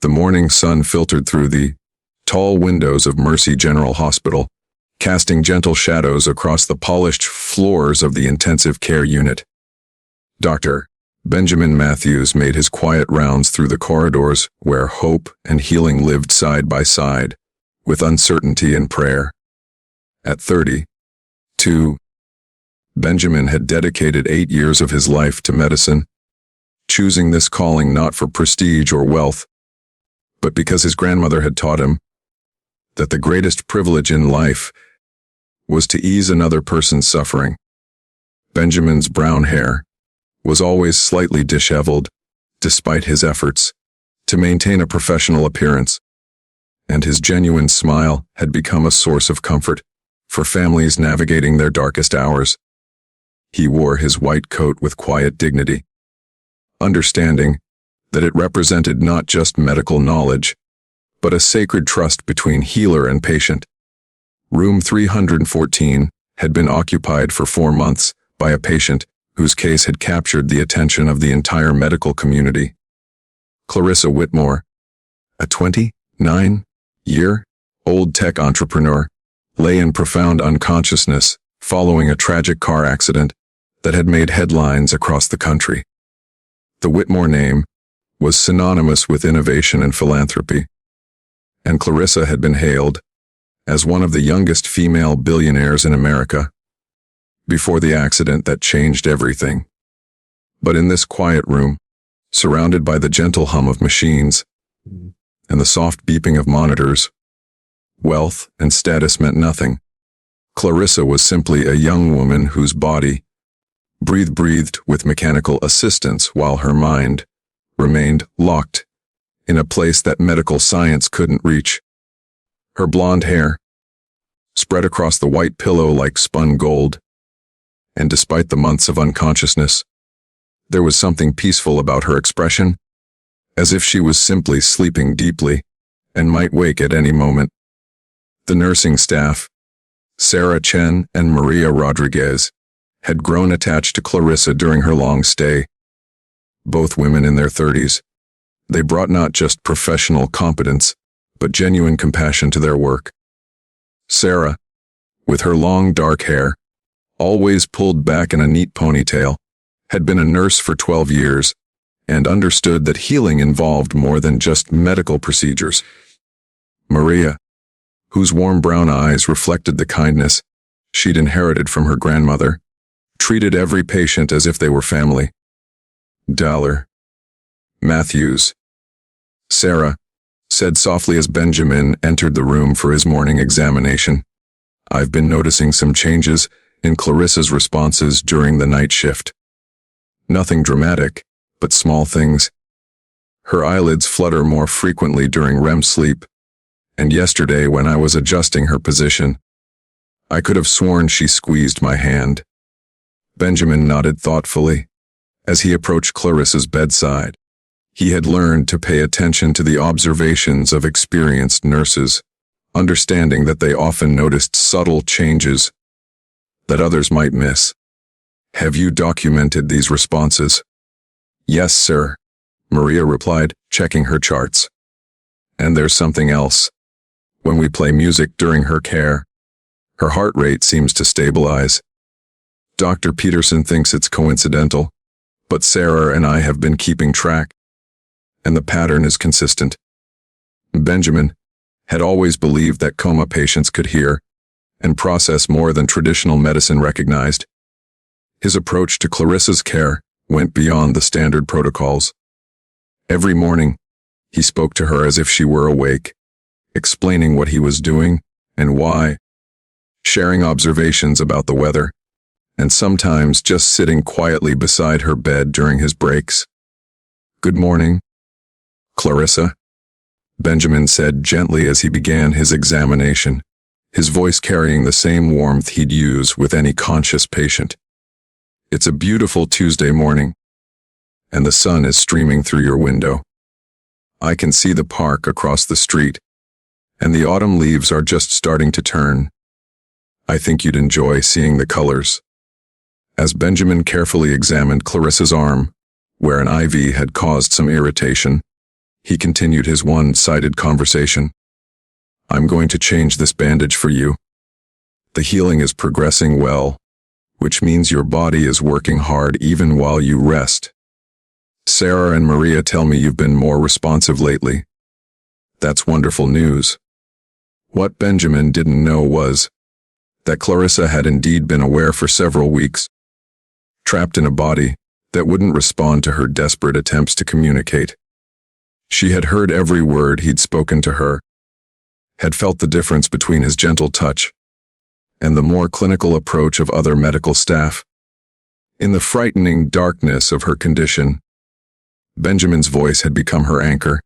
The morning sun filtered through the tall windows of Mercy General Hospital, casting gentle shadows across the polished floors of the intensive care unit. Dr. Benjamin Matthews made his quiet rounds through the corridors where hope and healing lived side by side, with uncertainty and prayer. At 32, Benjamin had dedicated 8 years of his life to medicine, choosing this calling not for prestige or wealth, but because his grandmother had taught him that the greatest privilege in life was to ease another person's suffering. Benjamin's brown hair was always slightly disheveled, despite his efforts to maintain a professional appearance, and his genuine smile had become a source of comfort for families navigating their darkest hours. He wore his white coat with quiet dignity, understanding that it represented not just medical knowledge, but a sacred trust between healer and patient. Room 314 had been occupied for 4 months by a patient whose case had captured the attention of the entire medical community. Clarissa Whitmore, a 29-year-old tech entrepreneur, lay in profound unconsciousness following a tragic car accident that had made headlines across the country. The Whitmore name was synonymous with innovation and philanthropy, and Clarissa had been hailed as one of the youngest female billionaires in America before the accident that changed everything. But in this quiet room, surrounded by the gentle hum of machines and the soft beeping of monitors, wealth and status meant nothing. Clarissa was simply a young woman whose body breathed with mechanical assistance while her mind remained locked in a place that medical science couldn't reach. Her blonde hair spread across the white pillow like spun gold, and despite the months of unconsciousness, there was something peaceful about her expression, as if she was simply sleeping deeply and might wake at any moment. The nursing staff, Sarah Chen and Maria Rodriguez, had grown attached to Clarissa during her long stay. Both women in their 30s, they brought not just professional competence, but genuine compassion to their work. Sarah, with her long dark hair, always pulled back in a neat ponytail, had been a nurse for 12 years and understood that healing involved more than just medical procedures. Maria, whose warm brown eyes reflected the kindness she'd inherited from her grandmother, treated every patient as if they were family. Dollar. Matthews. Sarah said softly as Benjamin entered the room for his morning examination. I've been noticing some changes in Clarissa's responses during the night shift. Nothing dramatic, but small things. Her eyelids flutter more frequently during REM sleep, and yesterday when I was adjusting her position, I could have sworn she squeezed my hand. Benjamin nodded thoughtfully as he approached Clarissa's bedside. He had learned to pay attention to the observations of experienced nurses, understanding that they often noticed subtle changes that others might miss. Have you documented these responses? Yes, sir, Maria replied, checking her charts. And there's something else. When we play music during her care, her heart rate seems to stabilize. Dr. Peterson thinks it's coincidental, but Sarah and I have been keeping track, and the pattern is consistent. Benjamin had always believed that coma patients could hear and process more than traditional medicine recognized. His approach to Clarissa's care went beyond the standard protocols. Every morning, he spoke to her as if she were awake, explaining what he was doing and why, sharing observations about the weather, and sometimes just sitting quietly beside her bed during his breaks. Good morning, Clarissa, Benjamin said gently as he began his examination, his voice carrying the same warmth he'd use with any conscious patient. It's a beautiful Tuesday morning, and the sun is streaming through your window. I can see the park across the street, and the autumn leaves are just starting to turn. I think you'd enjoy seeing the colors. As Benjamin carefully examined Clarissa's arm, where an IV had caused some irritation, He continued his one-sided conversation. I'm going to change this bandage for you. The healing is progressing well, which means your body is working hard even while you rest. Sarah and Maria tell me you've been more responsive lately. That's wonderful news. What Benjamin didn't know was that Clarissa had indeed been aware for several weeks, trapped in a body that wouldn't respond to her desperate attempts to communicate. She had heard every word he'd spoken to her, had felt the difference between his gentle touch and the more clinical approach of other medical staff. In the frightening darkness of her condition, Benjamin's voice had become her anchor,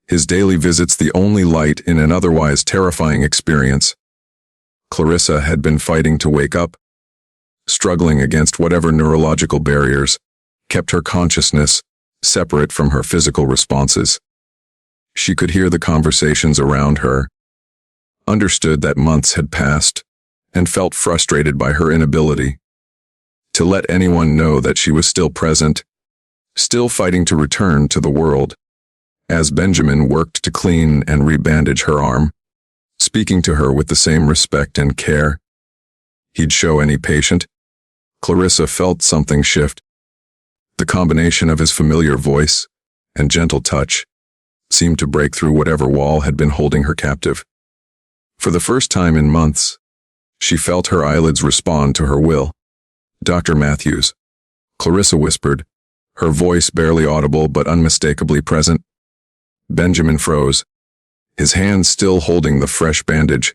his daily visits the only light in an otherwise terrifying experience. Clarissa had been fighting to wake up, struggling against whatever neurological barriers kept her consciousness separate from her physical responses. She could hear the conversations around her, understood that months had passed, and felt frustrated by her inability to let anyone know that she was still present, still fighting to return to the world. As Benjamin worked to clean and rebandage her arm, speaking to her with the same respect and care he'd show any patient, Clarissa felt something shift. The combination of his familiar voice and gentle touch seemed to break through whatever wall had been holding her captive. For the first time in months, she felt her eyelids respond to her will. Dr. Matthews, Clarissa whispered, her voice barely audible but unmistakably present. Benjamin froze, his hands still holding the fresh bandage,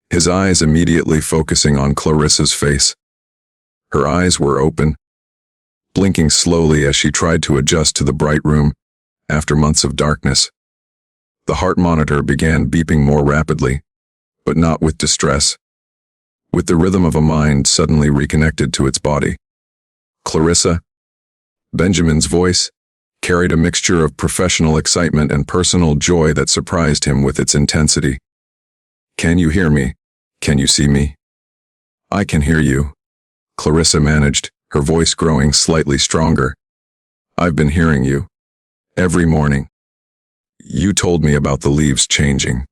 his eyes immediately focusing on Clarissa's face. Her eyes were open, blinking slowly as she tried to adjust to the bright room after months of darkness. The heart monitor began beeping more rapidly, but not with distress, with the rhythm of a mind suddenly reconnected to its body. Clarissa, Benjamin's voice, carried a mixture of professional excitement and personal joy that surprised him with its intensity. Can you hear me? Can you see me? I can hear you, Clarissa managed, her voice growing slightly stronger. I've been hearing you. Every morning. You told me about the leaves changing.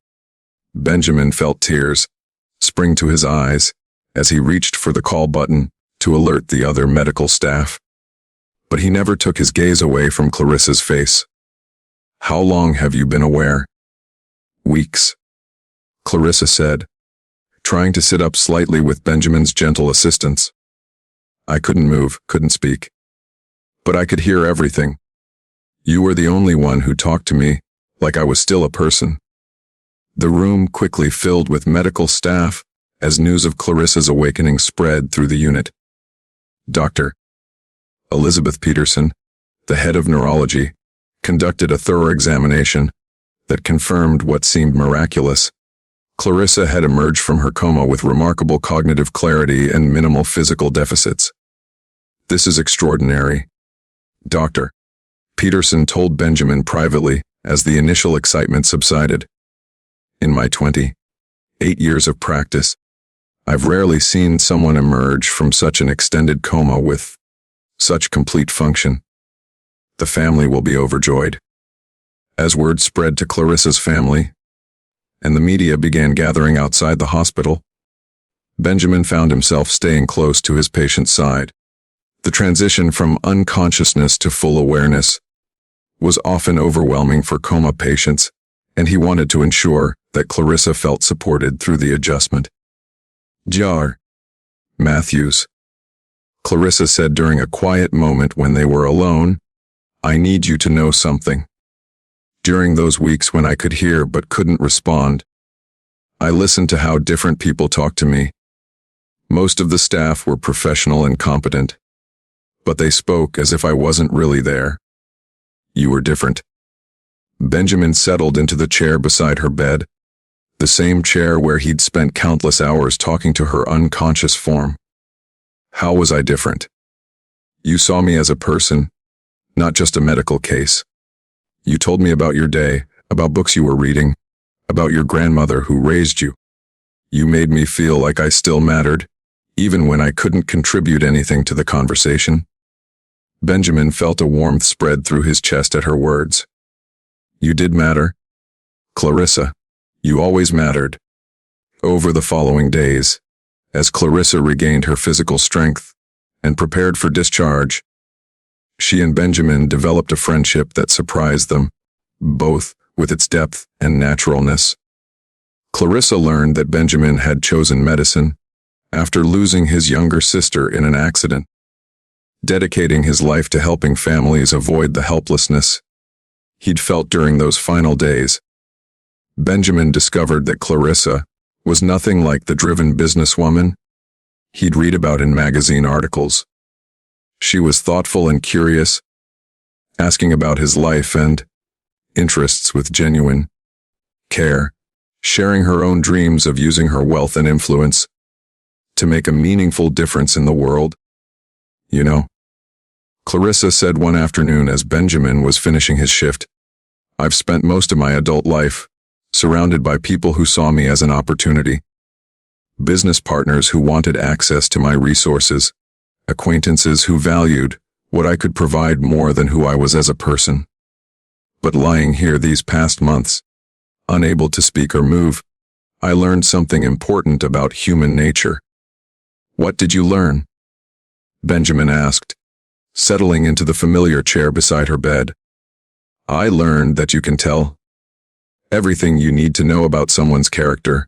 Benjamin felt tears spring to his eyes as he reached for the call button to alert the other medical staff. But he never took his gaze away from Clarissa's face. How long have you been aware? Weeks, Clarissa said, trying to sit up slightly with Benjamin's gentle assistance. I couldn't move, couldn't speak. But I could hear everything. You were the only one who talked to me like I was still a person. The room quickly filled with medical staff as news of Clarissa's awakening spread through the unit. Dr. Elizabeth Peterson, the head of neurology, conducted a thorough examination that confirmed what seemed miraculous. Clarissa had emerged from her coma with remarkable cognitive clarity and minimal physical deficits. This is extraordinary, Dr. Peterson told Benjamin privately as the initial excitement subsided. In my 28 years of practice, I've rarely seen someone emerge from such an extended coma with such complete function. The family will be overjoyed. As word spread to Clarissa's family, and the media began gathering outside the hospital, Benjamin found himself staying close to his patient's side. The transition from unconsciousness to full awareness was often overwhelming for coma patients, and he wanted to ensure that Clarissa felt supported through the adjustment. Dr. Matthews, Clarissa said during a quiet moment when they were alone, I need you to know something. During those weeks when I could hear but couldn't respond, I listened to how different people talked to me. Most of the staff were professional and competent, but they spoke as if I wasn't really there. You were different. Benjamin settled into the chair beside her bed, the same chair where he'd spent countless hours talking to her unconscious form. How was I different? You saw me as a person, not just a medical case. You told me about your day, about books you were reading, about your grandmother who raised you. You made me feel like I still mattered, even when I couldn't contribute anything to the conversation. Benjamin felt a warmth spread through his chest at her words. You did matter. Clarissa, you always mattered. Over the following days, as Clarissa regained her physical strength and prepared for discharge, she and Benjamin developed a friendship that surprised them, both with its depth and naturalness. Clarissa learned that Benjamin had chosen medicine after losing his younger sister in an accident, dedicating his life to helping families avoid the helplessness he'd felt during those final days. Benjamin discovered that Clarissa was nothing like the driven businesswoman he'd read about in magazine articles. She was thoughtful and curious, asking about his life and interests with genuine care, sharing her own dreams of using her wealth and influence to make a meaningful difference in the world. You know, Clarissa said one afternoon as Benjamin was finishing his shift, I've spent most of my adult life surrounded by people who saw me as an opportunity. Business partners who wanted access to my resources, acquaintances who valued what I could provide more than who I was as a person. But lying here these past months, unable to speak or move, I learned something important about human nature. What did you learn? Benjamin asked, settling into the familiar chair beside her bed. I learned that you can tell everything you need to know about someone's character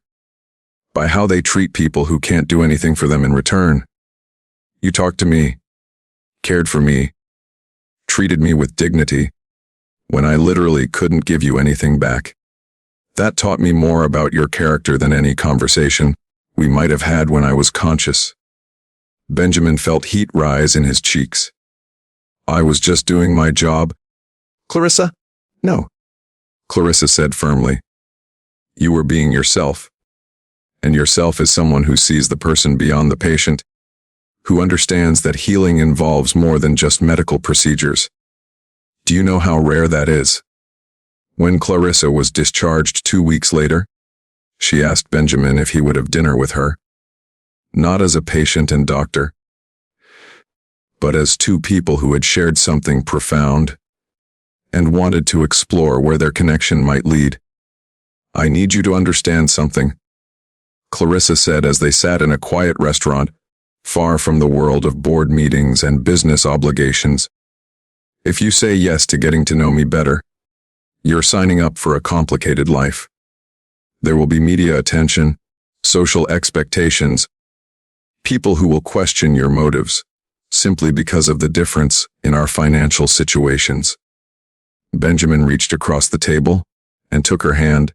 by how they treat people who can't do anything for them in return. You talked to me, cared for me, treated me with dignity when I literally couldn't give you anything back. That taught me more about your character than any conversation we might have had when I was conscious. Benjamin felt heat rise in his cheeks. I was just doing my job. Clarissa? No. Clarissa said firmly. You were being yourself. And yourself is someone who sees the person beyond the patient, who understands that healing involves more than just medical procedures. Do you know how rare that is? When Clarissa was discharged 2 weeks later, she asked Benjamin if he would have dinner with her. Not as a patient and doctor, but as two people who had shared something profound and wanted to explore where their connection might lead. I need you to understand something, Clarissa said as they sat in a quiet restaurant, far from the world of board meetings and business obligations. If you say yes to getting to know me better, you're signing up for a complicated life. There will be media attention, social expectations, people who will question your motives, simply because of the difference in our financial situations. Benjamin reached across the table and took her hand,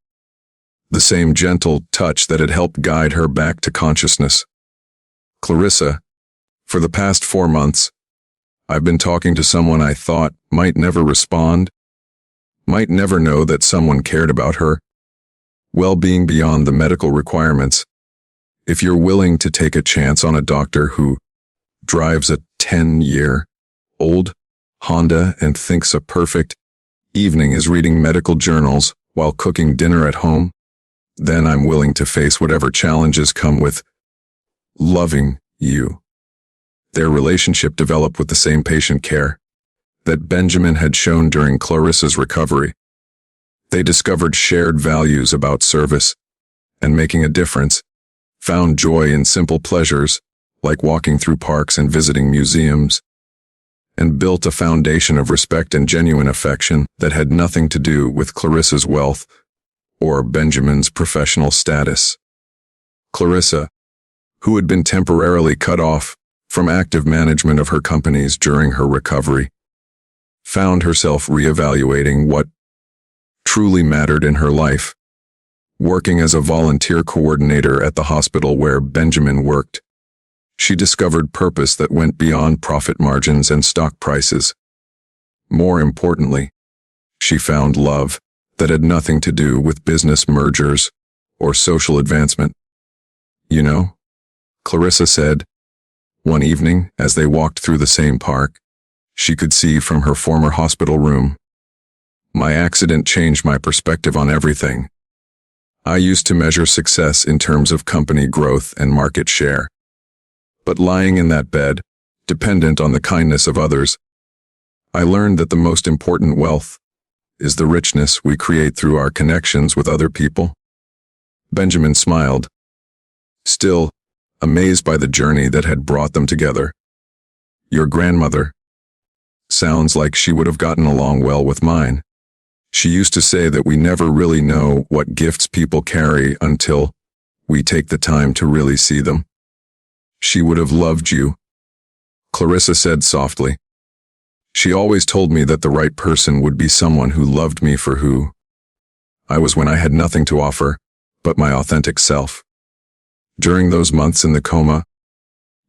the same gentle touch that had helped guide her back to consciousness. Clarissa, for the past 4 months, I've been talking to someone I thought might never respond, might never know that someone cared about her well-being beyond the medical requirements. If you're willing to take a chance on a doctor who drives a 10-year-old Honda and thinks a perfect evening is reading medical journals while cooking dinner at home, then I'm willing to face whatever challenges come with loving you. Their relationship developed with the same patient care that Benjamin had shown during Clarissa's recovery. They discovered shared values about service and making a difference, found joy in simple pleasures like walking through parks and visiting museums, and built a foundation of respect and genuine affection that had nothing to do with Clarissa's wealth or Benjamin's professional status. Clarissa, who had been temporarily cut off from active management of her companies during her recovery, found herself reevaluating what truly mattered in her life. Working as a volunteer coordinator at the hospital where Benjamin worked, she discovered purpose that went beyond profit margins and stock prices. More importantly, she found love that had nothing to do with business mergers or social advancement. You know, Clarissa said, one evening as they walked through the same park, she could see from her former hospital room. My accident changed my perspective on everything. I used to measure success in terms of company growth and market share. But lying in that bed, dependent on the kindness of others, I learned that the most important wealth is the richness we create through our connections with other people. Benjamin smiled, still amazed by the journey that had brought them together. Your grandmother sounds like she would have gotten along well with mine. She used to say that we never really know what gifts people carry until we take the time to really see them. She would have loved you, Clarissa said softly. She always told me that the right person would be someone who loved me for who I was when I had nothing to offer but my authentic self. During those months in the coma,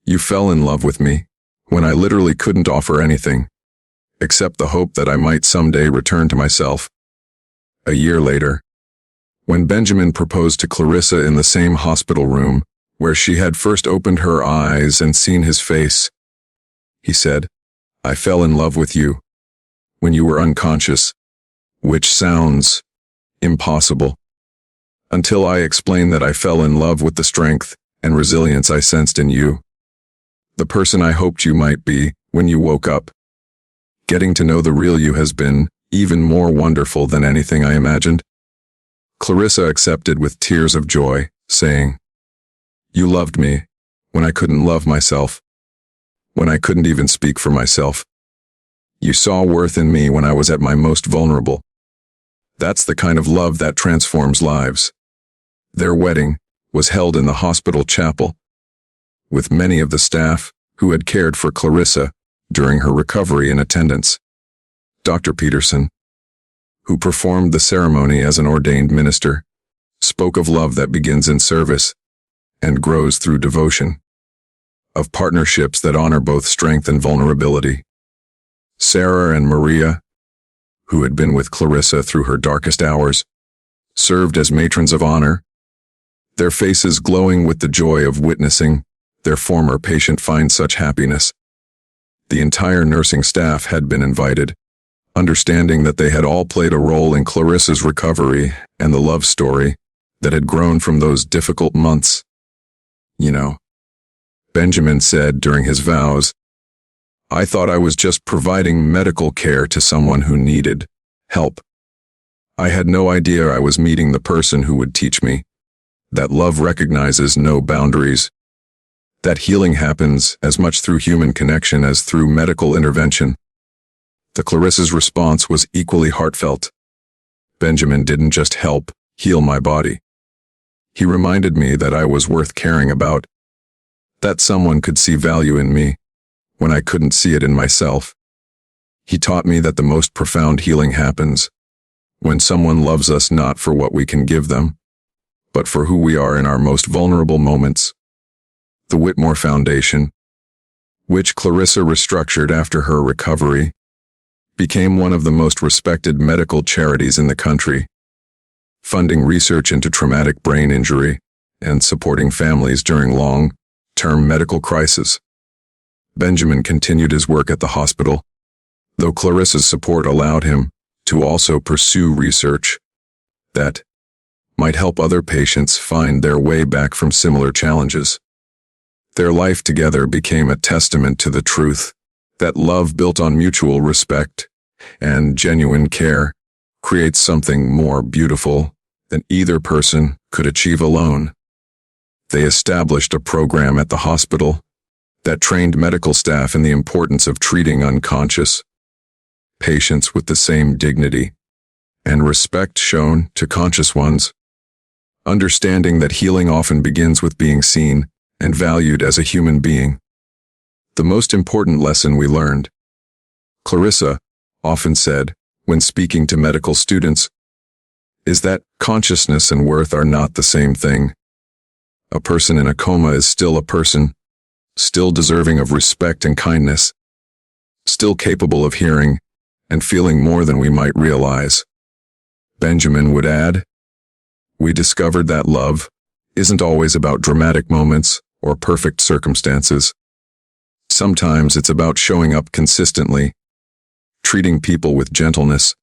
you fell in love with me when I literally couldn't offer anything, except the hope that I might someday return to myself. A year later, when Benjamin proposed to Clarissa in the same hospital room where she had first opened her eyes and seen his face, he said, I fell in love with you when you were unconscious, which sounds impossible, until I explained that I fell in love with the strength and resilience I sensed in you, the person I hoped you might be when you woke up. Getting to know the real you has been even more wonderful than anything I imagined. Clarissa accepted with tears of joy, saying, You loved me when I couldn't love myself, when I couldn't even speak for myself. You saw worth in me when I was at my most vulnerable. That's the kind of love that transforms lives. Their wedding was held in the hospital chapel, with many of the staff who had cared for Clarissa during her recovery in attendance. Dr. Peterson, who performed the ceremony as an ordained minister, spoke of love that begins in service and grows through devotion, of partnerships that honor both strength and vulnerability. Sarah and Maria, who had been with Clarissa through her darkest hours, served as matrons of honor, their faces glowing with the joy of witnessing their former patient find such happiness. The entire nursing staff had been invited, understanding that they had all played a role in Clarissa's recovery and the love story that had grown from those difficult months. You know, Benjamin said during his vows, I thought I was just providing medical care to someone who needed help. I had no idea I was meeting the person who would teach me that love recognizes no boundaries, that healing happens as much through human connection as through medical intervention. The Clarissa's response was equally heartfelt. Benjamin didn't just help heal my body. He reminded me that I was worth caring about, that someone could see value in me when I couldn't see it in myself. He taught me that the most profound healing happens when someone loves us not for what we can give them, but for who we are in our most vulnerable moments. The Whitmore Foundation, which Clarissa restructured after her recovery, became one of the most respected medical charities in the country, funding research into traumatic brain injury and supporting families during long-term medical crises. Benjamin continued his work at the hospital, though Clarissa's support allowed him to also pursue research that might help other patients find their way back from similar challenges. Their life together became a testament to the truth that love built on mutual respect and genuine care creates something more beautiful than either person could achieve alone. They established a program at the hospital that trained medical staff in the importance of treating unconscious patients with the same dignity and respect shown to conscious ones, understanding that healing often begins with being seen and valued as a human being. The most important lesson we learned, Clarissa often said when speaking to medical students, is that consciousness and worth are not the same thing. A person in a coma is still a person, still deserving of respect and kindness, still capable of hearing and feeling more than we might realize. Benjamin would add, we discovered that love isn't always about dramatic moments or perfect circumstances. Sometimes it's about showing up consistently, treating people with gentleness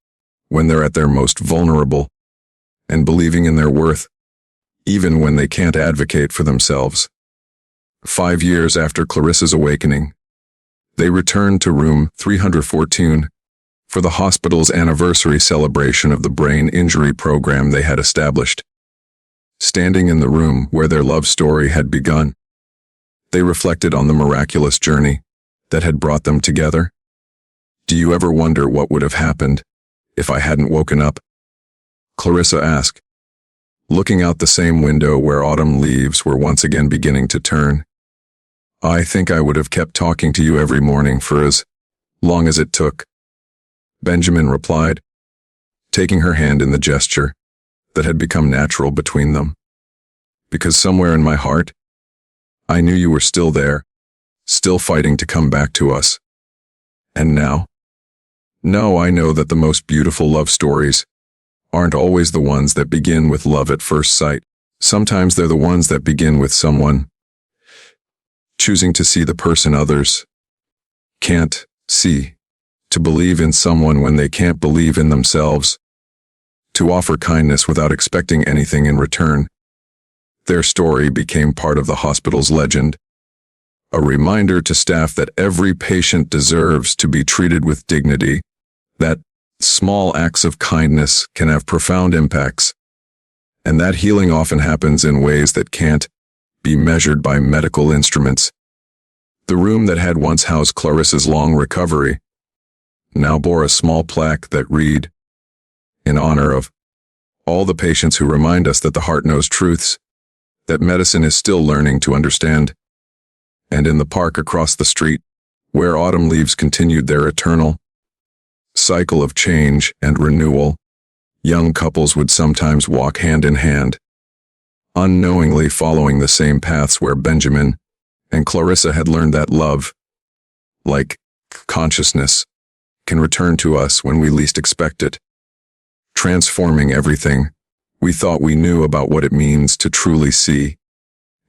when they're at their most vulnerable, and believing in their worth, even when they can't advocate for themselves. 5 years after Clarissa's awakening, they returned to room 314 for the hospital's anniversary celebration of the brain injury program they had established. Standing in the room where their love story had begun, they reflected on the miraculous journey that had brought them together. "Do you ever wonder what would have happened if I hadn't woken up?" Clarissa asked, looking out the same window where autumn leaves were once again beginning to turn. "I think I would have kept talking to you every morning for as long as it took," Benjamin replied, taking her hand in the gesture that had become natural between them. "Because somewhere in my heart, I knew you were still there, still fighting to come back to us. And now? No, I know that the most beautiful love stories aren't always the ones that begin with love at first sight. Sometimes they're the ones that begin with someone choosing to see the person others can't see, to believe in someone when they can't believe in themselves, to offer kindness without expecting anything in return." Their story became part of the hospital's legend, a reminder to staff that every patient deserves to be treated with dignity, that small acts of kindness can have profound impacts, and that healing often happens in ways that can't be measured by medical instruments. The room that had once housed Clarissa's long recovery now bore a small plaque that read, "In honor of all the patients who remind us that the heart knows truths that medicine is still learning to understand." And in the park across the street, where autumn leaves continued their eternal cycle of change and renewal, young couples would sometimes walk hand in hand, unknowingly following the same paths where Benjamin and Clarissa had learned that love, like consciousness, can return to us when we least expect it, transforming everything we thought we knew about what it means to truly see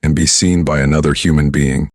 and be seen by another human being.